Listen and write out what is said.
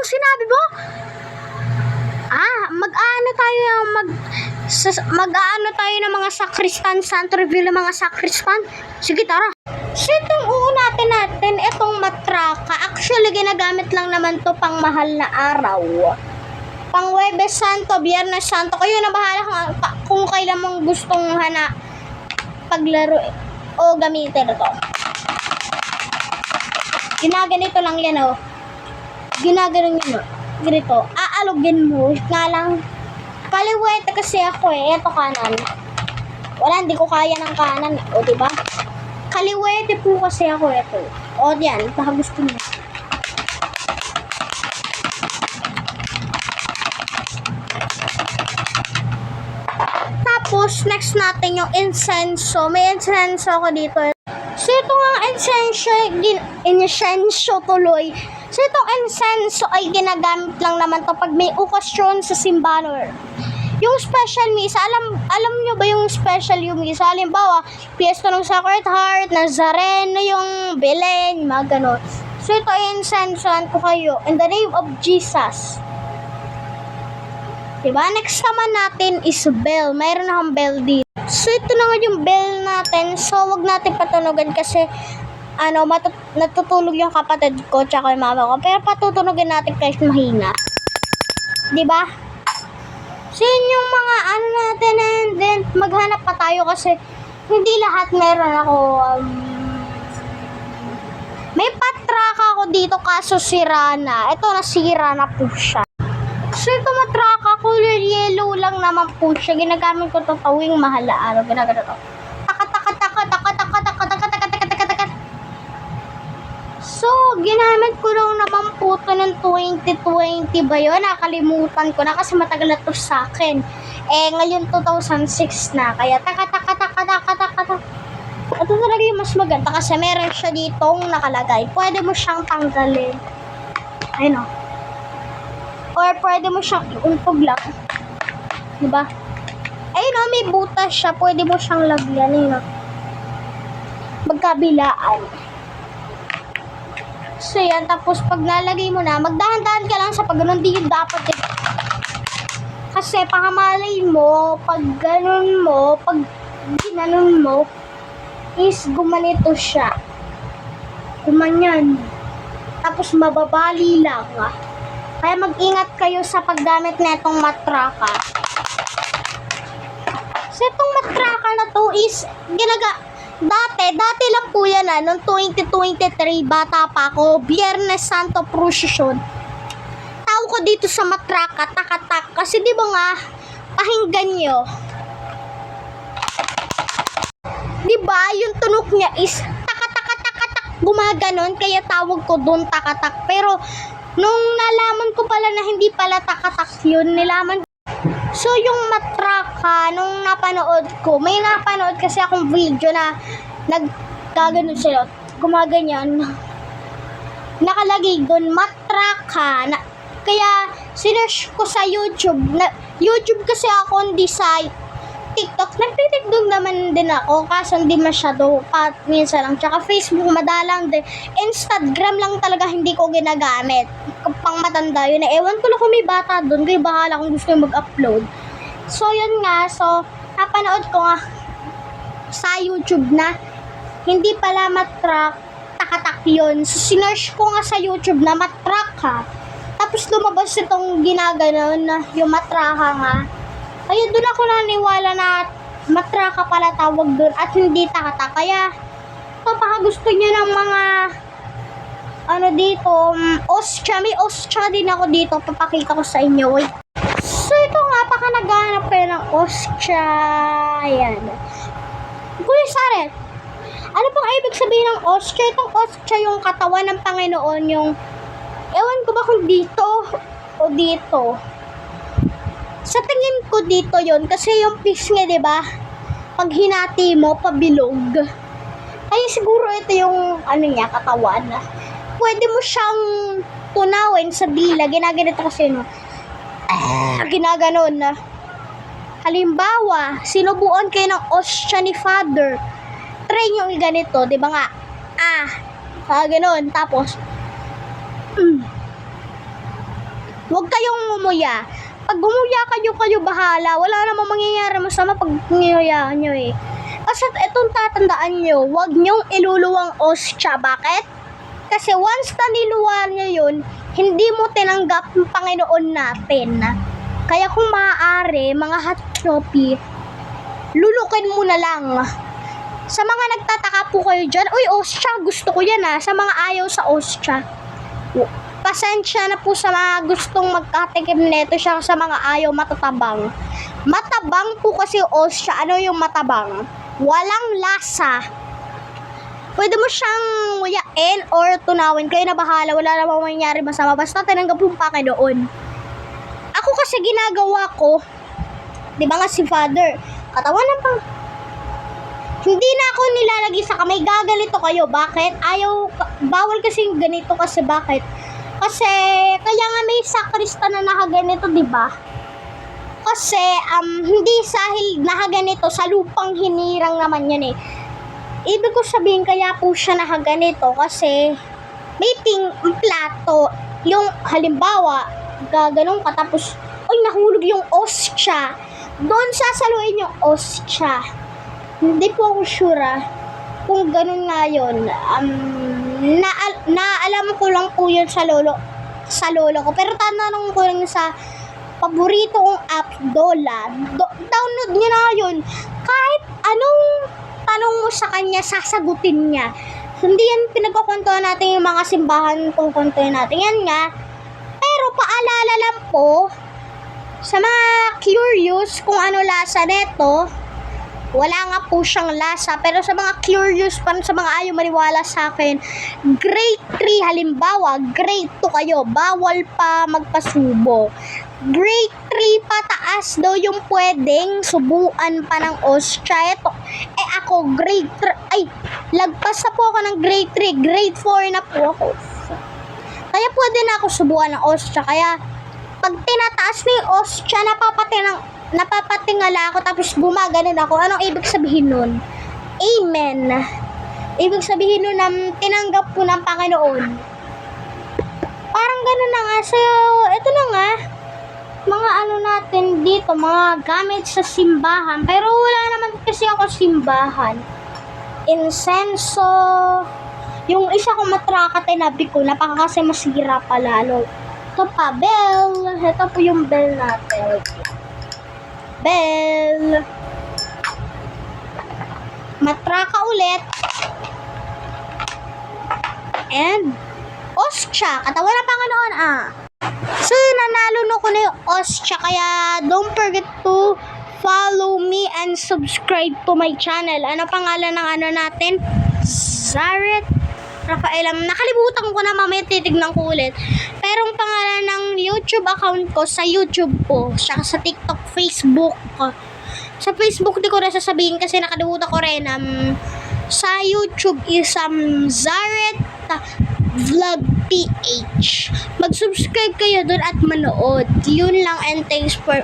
sinabi mo? Mag-aano tayo ng mga sakristan, santo reveal ng mga sakristan. Sige, tara. So, itong uunatin natin, itong matraka. Actually, ginagamit lang naman to pang mahal na araw. Pang Huwebes Santo, Biyernes Santo. Kayo na bahala kung kailan mong gustong paglaro o gamitin ito. Ginaganito lang yan, oh. Ginaganon yun, oh. Ganito. Aalugin mo. Nga lang. Kaliwete kasi ako eh. Ito kanan. Wala, hindi ko kaya ng kanan. O, diba? Kaliwete po kasi ako ito. O, yan. Baka gusto niyo. Tapos, next natin yung incenso. May incenso ako dito. So, ito nga incenso tuloy. So, itong incenso ay ginagamit lang naman to pag may okasyon sa simbahan. Yung special misa, alam nyo ba yung special yung misa? Halimbawa, Fiesta ng Sacred Heart, Nazareno, yung Belen, mga ganon. So, ito ay incensoan ko kayo in the name of Jesus. Diba? Next naman natin is bell. Mayroon akong bell dito. So, ito na nga yung bell natin. So, wag natin patunugan kasi natutulog yung kapatid ko tsaka yung mama ko. Pero patutunogin natin kahit mahina. Diba? So, yun yung mga natin, and then maghanap pa tayo kasi hindi lahat meron ako. May patraka ako dito kaso sira na. Ito nasira na po siya. So, ito matraka ko, yellow lang naman po siya. Ginagamit ko ito tawing mahal na araw. Ginagano to. So, ginamit ko lang naman po ito ng 2020 ba yun? Nakalimutan ko na kasi matagal na ito sa akin. Eh, ngayon 2006 na. Kaya Ito talaga yung mas maganda kasi meron siya ditong nakalagay. Pwede mo siyang tanggalin. Ayun o. Or pwede mo siyang iuntog lang. Diba? Ayun o, may butas siya. Pwede mo siyang lagyan. Ayun o. Magkabilaan. So yan, tapos pag nalagay mo na, magdahan-dahan ka lang sa pag ganun, di yun dapat eh. Kasi pangamalay mo, pag ganun mo, pag ginanon mo, is gumanito siya. Gumanyan. Tapos mababali lang. Kaya mag-ingat kayo sa paggamit na itong matraka. So itong matraka na to is, Dati lang po yan noong 2023, bata pa ako, Biyernes Santo Procession. Tawag ko dito sa matraka, takatak. Kasi di ba nga, pakinggan nyo. Di ba, yung tunog niya is takatak, gumaganon, kaya tawag ko doon takatak. Pero, nung nalaman ko pala na hindi pala takatak yun, So, yung matraka, nung napanood ko, may napanood kasi akong video na nagkaganon sila, gumaganyan. Nakalagay doon, matraka. Kaya, sinearch ko sa YouTube. YouTube kasi ako, hindi sa TikTok. Nagtitiktok naman din ako, kaso hindi masyado, minsan lang. Tsaka Facebook, madalang din. Instagram lang talaga hindi ko ginagamit. Pang matanda yun. Ewan ko lang kung may bata doon. Kaya bahala kung gusto yung mag-upload. So, yun nga. So, napanood ko nga sa YouTube na hindi pala takatak yun. So, sinearch ko nga sa YouTube na matraka. Tapos, lumabas itong ginaganon na yung matraka nga. Kaya doon ako naniwala na matraka pala tawag doon at hindi takatak. Kaya, baka gusto nyo ng mga dito, ostya. May ostya din ako dito. Papakita ko sa inyo. Wait. So, ito nga, baka naghahanap kayo ng ostya. Ayan. Kuya Saret, ano pang ibig sabihin ng ostya? Itong ostya yung katawan ng Panginoon, yung, ewan ko ba kung dito o dito. Sa tingin ko dito yon kasi yung pisngi, diba? Pag hinati mo, pabilog. Ay, siguro ito yung, niya, katawan. Pwede mo siyang tunawin sa dila. Ginaganito kasi, no? Ginaganon. Halimbawa, sinubuan kayo ng ostya ni Father. Try nyo yung ganito, di ba nga? Ganon. Tapos, Huwag kayong ngumuya. Pag gumuya kayo bahala. Wala namang mangyayari masama pag nguyayaan nyo eh. Kasi itong tatandaan nyo, huwag nyong iluluwang Ostia. Bakit? Kasi once na niluwa nyo yun, hindi mo tinanggap ng Panginoon natin. Kaya kung maaari, mga hot choppy, lulukin mo na lang. Sa mga nagtataka po kayo dyan, uy, Ostia, gusto ko yan Sa mga ayaw sa Ostia, pasensya na po sa mga gustong magkatikim nito siya sa mga ayaw matatabang. Matabang po kasi Ostia. Ano yung matabang? Walang lasa. Pwede mo siyang nguyain or tunawin. Kayo na bahala. Wala namang mangyari masama. Basta tinanggap yung Panginoon. Ako kasi ginagawa ko, di ba nga si Father, katawan ng hindi na ako nilalagay sa kamay. Gagalito kayo. Bakit? Bawal kasi yung ganito kasi bakit? Kasi, kaya nga may sakrista na nakaganito, di ba? Kasi, hindi sahil nakaganito, sa lupang hinirang naman yan eh. Ibig ko sabihin, kaya po siya nakaganito kasi may plato. Yung, halimbawa, gaganong ka tapos, ay, nahulog yung Ostia. Doon sasaluin yung Ostia. Hindi po ako sure kung ganun nga yun. Naalam ko lang po yun sa lolo ko. Pero tanong ko lang sa paborito kong app, Dola. Download niya na yun. Kahit anong tanong mo sa kanya, sasagutin niya. Hindi yan pinagkukwentuhan natin yung mga simbahan kung kwentuhan natin. Yan nga. Pero paalala lang po sa mga curious kung ano lasa neto. Wala nga po siyang lasa. Pero sa mga curious, sa mga ayaw maniwala sa akin, grade 3 halimbawa, grade 2 kayo, bawal pa magpasubo. Grade 3 pataas daw yung pwedeng subuan pa ng Ostia. Ito, ako grade 3, lagpas na po ako ng grade 3, grade 4 na po ako. Kaya pwede na ako subuan ng Ostia. Kaya, pag tinataas na yung Ostia, napapatingala ako tapos gumaganon ako. Anong ibig sabihin nun? Amen. Ibig sabihin nun na tinanggap po ng Panginoon. Parang ganun na nga. So, ito na nga. Mga ano natin dito, mga gamit sa simbahan. Pero wala naman kasi ako simbahan. Insenso. Yung isa kong matraka, tinabi ko. Napaka kasi masira pa lalo. Ito pa, bell. Ito po yung bell natin. Bell. Matraka ulit. And Ostia, katawan ng Panginoon So, nanalo na ko na yung Ostia. Kaya, don't forget to follow me and subscribe to my channel. Ano pangalan ng ano natin? Zaret Rafael. Nakalimutan ko na, mamaya titignan ko ulit. Pero ang pangalan ng YouTube account ko sa YouTube ko, saka sa TikTok, Facebook. Sa Facebook di ko na sasabihin kasi nakalimutan ko rin. Sa YouTube is Zaret Vlog PH. Mag-subscribe kayo doon at manood. Yun lang, and thanks for